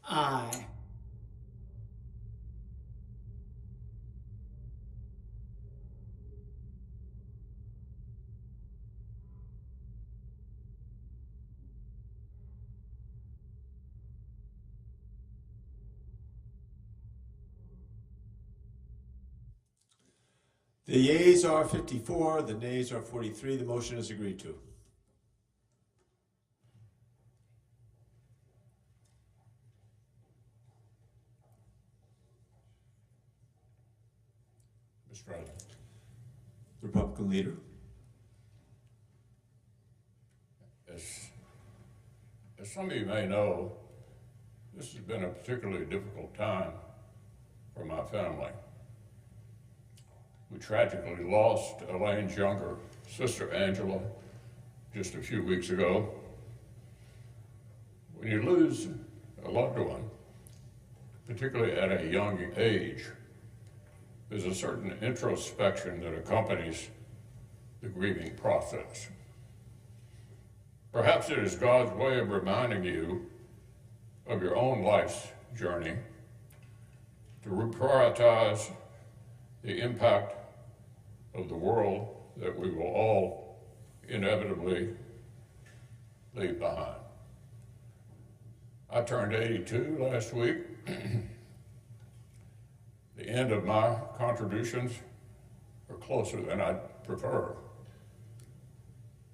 Aye. The yeas are 54, the nays are 43. The motion is agreed to. Mr. President. Republican leader. As some of you may know, this has been a particularly difficult time for my family. We tragically lost Elaine's younger sister, Angela, just a few weeks ago. When you lose a loved one, particularly at a young age, there's a certain introspection that accompanies the grieving process. Perhaps it is God's way of reminding you of your own life's journey, to reprioritize the impact of the world that we will all inevitably leave behind. I turned 82 last week. The end of my contributions are closer than I'd prefer.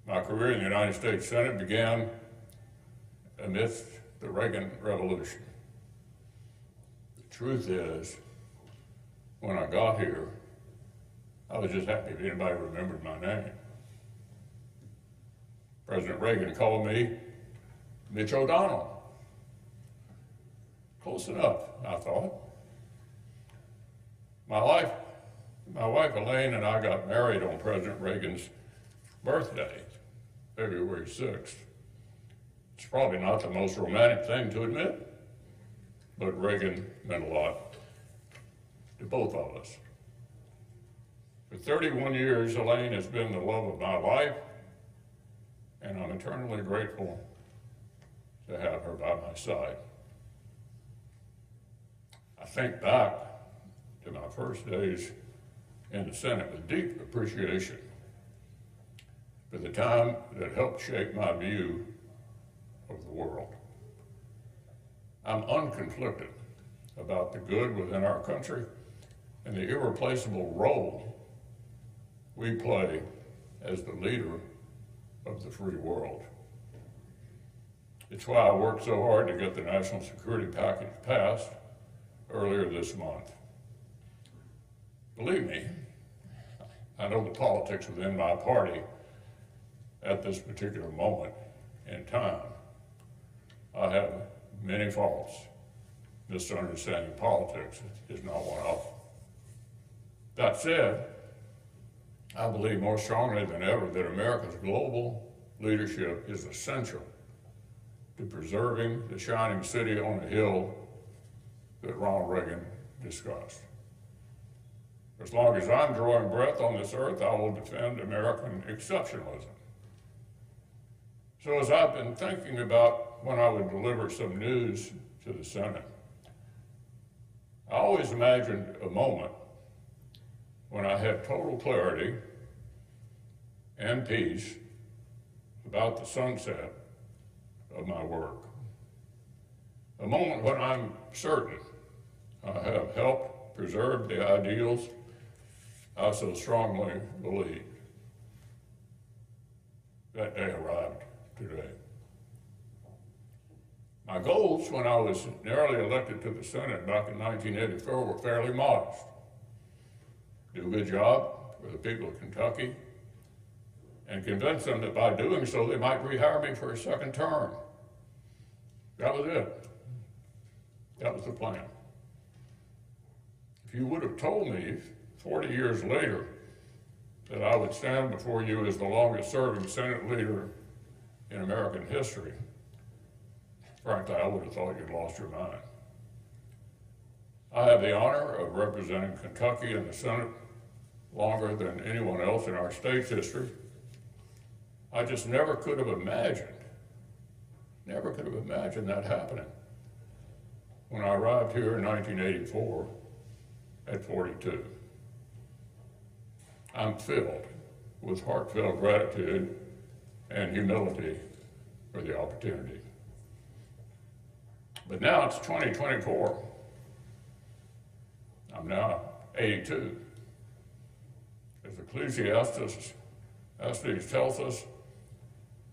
My career in the United States Senate began amidst the Reagan Revolution. The truth is, when I got here, I was just happy if anybody remembered my name. President Reagan called me Mitch O'Donnell. Close enough, I thought. My wife Elaine and I got married on President Reagan's birthday, February 6th. It's probably not the most romantic thing to admit, but Reagan meant a lot to both of us. For 31 years, Elaine has been the love of my life, and I'm eternally grateful to have her by my side. I think back to my first days in the Senate with deep appreciation for the time that helped shape my view of the world. I'm unconflicted about the good within our country and the irreplaceable role we play as the leader of the free world. It's why I worked so hard to get the national security package passed earlier this month. Believe me, I know the politics within my party at this particular moment in time. I have many faults. Misunderstanding politics is not one of them. That said, I believe more strongly than ever that America's global leadership is essential to preserving the shining city on the hill that Ronald Reagan discussed. As long as I'm drawing breath on this earth, I will defend American exceptionalism. So as I've been thinking about when I would deliver some news to the Senate, I always imagined a moment when I had total clarity and peace about the sunset of my work. A moment when I'm certain I have helped preserve the ideals I so strongly believe. That day arrived today. My goals when I was narrowly elected to the Senate back in 1984 were fairly modest. Do a good job for the people of Kentucky and convince them that by doing so they might rehire me for a second term. That was it. That was the plan. If you would have told me 40 years later that I would stand before you as the longest serving Senate leader in American history, frankly, I would have thought you'd lost your mind. I have the honor of representing Kentucky in the Senate longer than anyone else in our state's history. I just never could have imagined that happening. when I arrived here in 1984 at 42. I'm filled with heartfelt gratitude and humility for the opportunity. But now it's 2024. I'm now 82. As Ecclesiastes tells us,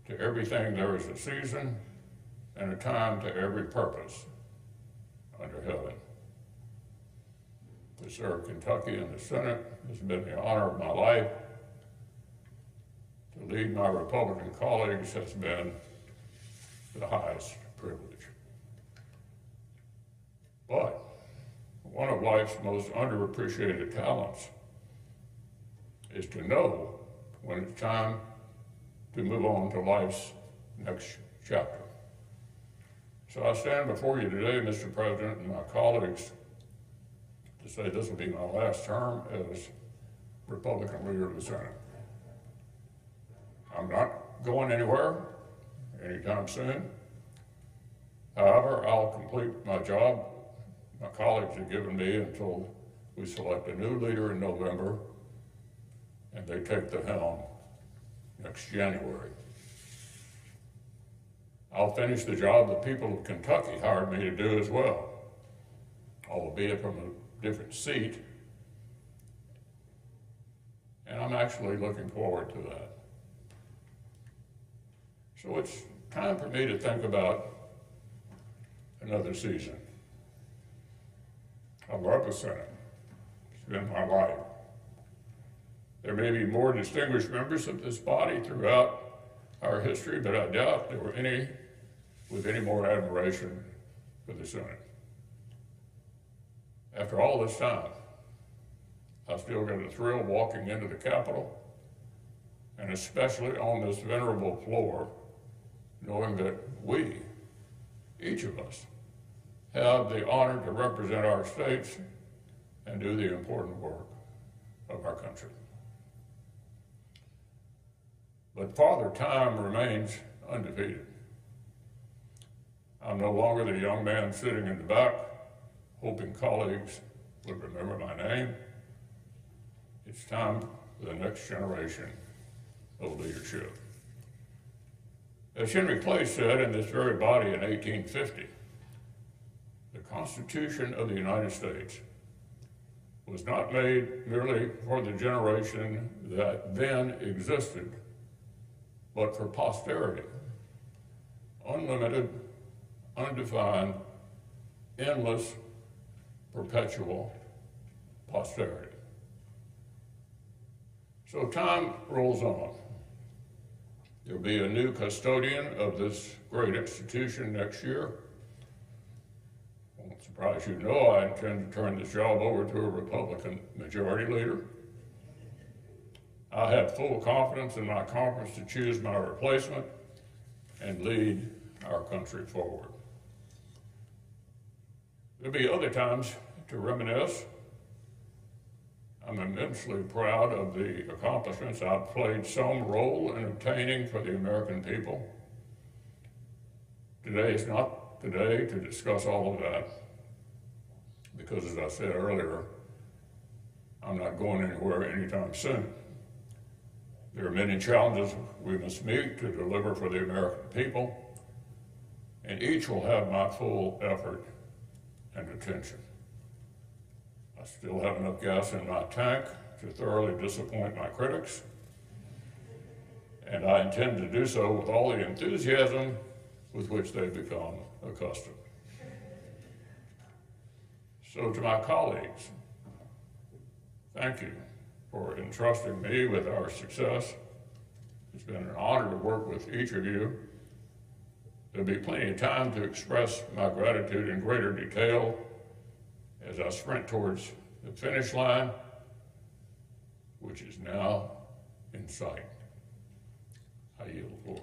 to everything there is a season and a time to every purpose under heaven. To serve Kentucky in the Senate has been the honor of my life. To lead my Republican colleagues has been the highest privilege. But one of life's most underappreciated talents is to know when it's time to move on to life's next chapter. So I stand before you today, Mr. President, and my colleagues, to say this will be my last term as Republican leader of the Senate. I'm not going anywhere anytime soon. However, I'll complete my job my colleagues have given me until we select a new leader in November and they take the helm next January. I'll finish the job the people of Kentucky hired me to do as well, albeit from a different seat, and I'm actually looking forward to that. So it's time for me to think about another season. I love the Senate. It's been my life. There may be more distinguished members of this body throughout our history, but I doubt there were any with any more admiration for the Senate. After all this time, I still get a thrill walking into the Capitol, and especially on this venerable floor, knowing that we, each of us, have the honor to represent our states and do the important work of our country. But Father Time remains undefeated. I'm no longer the young man sitting in the back, hoping colleagues would remember my name. It's time for the next generation of leadership. As Henry Clay said in this very body in 1850, the Constitution of the United States was not made merely for the generation that then existed, but for posterity. Unlimited, undefined, endless, perpetual posterity. So time rolls on. There'll be a new custodian of this great institution next year. Won't surprise you to know I intend to turn this job over to a Republican majority leader. I have full confidence in my conference to choose my replacement and lead our country forward. There'll be other times to reminisce. I'm immensely proud of the accomplishments I've played some role in obtaining for the American people. Today is not the day to discuss all of that, because as I said earlier, I'm not going anywhere anytime soon. There are many challenges we must meet to deliver for the American people, and each will have my full effort and attention. I still have enough gas in my tank to thoroughly disappoint my critics, and I intend to do so with all the enthusiasm with which they've become accustomed. So to my colleagues, thank you for entrusting me with our success. It's been an honor to work with each of you. There'll be plenty of time to express my gratitude in greater detail as I sprint towards the finish line, which is now in sight. I yield the floor.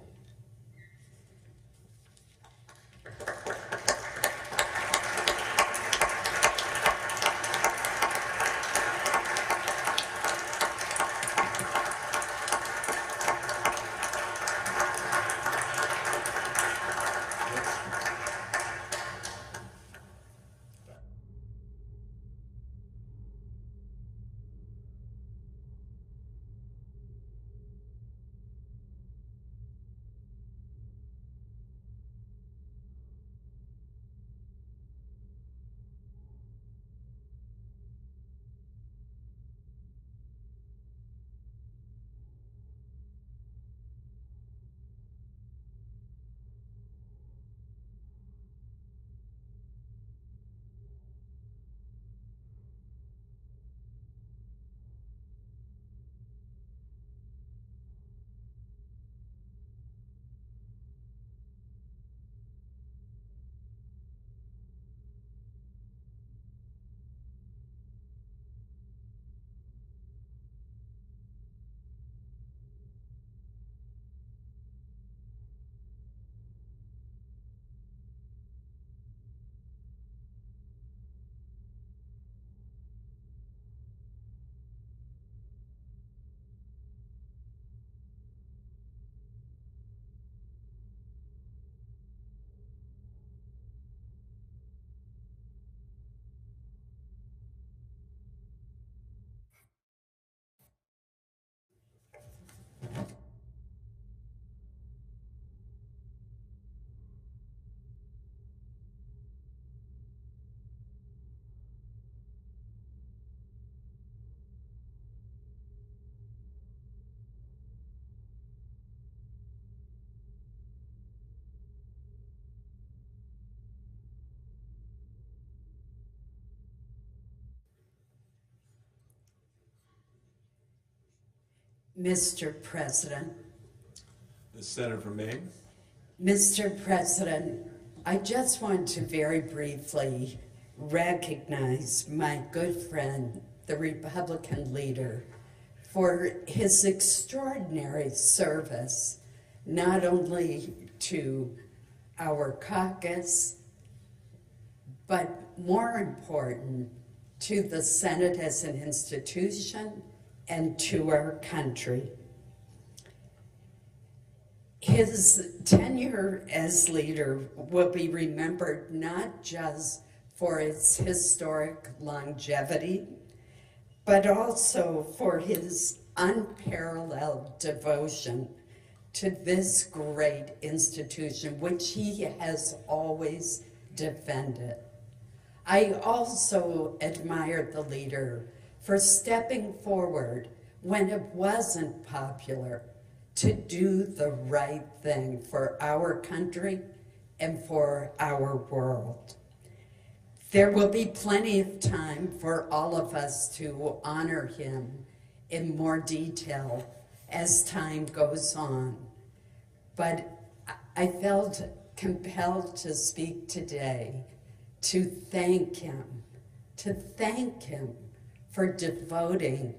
Mr. President, The senator from Maine. Mr. President, I just want to very briefly recognize my good friend, the Republican leader, for his extraordinary service, not only to our caucus, but more important, to the Senate as an institution and to our country. His tenure as leader will be remembered not just for its historic longevity, but also for his unparalleled devotion to this great institution, which he has always defended. I also admire the leader for stepping forward when it wasn't popular to do the right thing for our country and for our world. There will be plenty of time for all of us to honor him in more detail as time goes on. But I felt compelled to speak today to thank him for devoting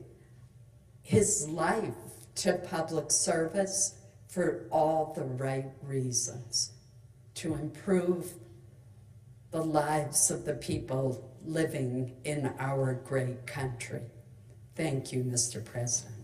his life to public service for all the right reasons, to improve the lives of the people living in our great country. Thank you, Mr. President.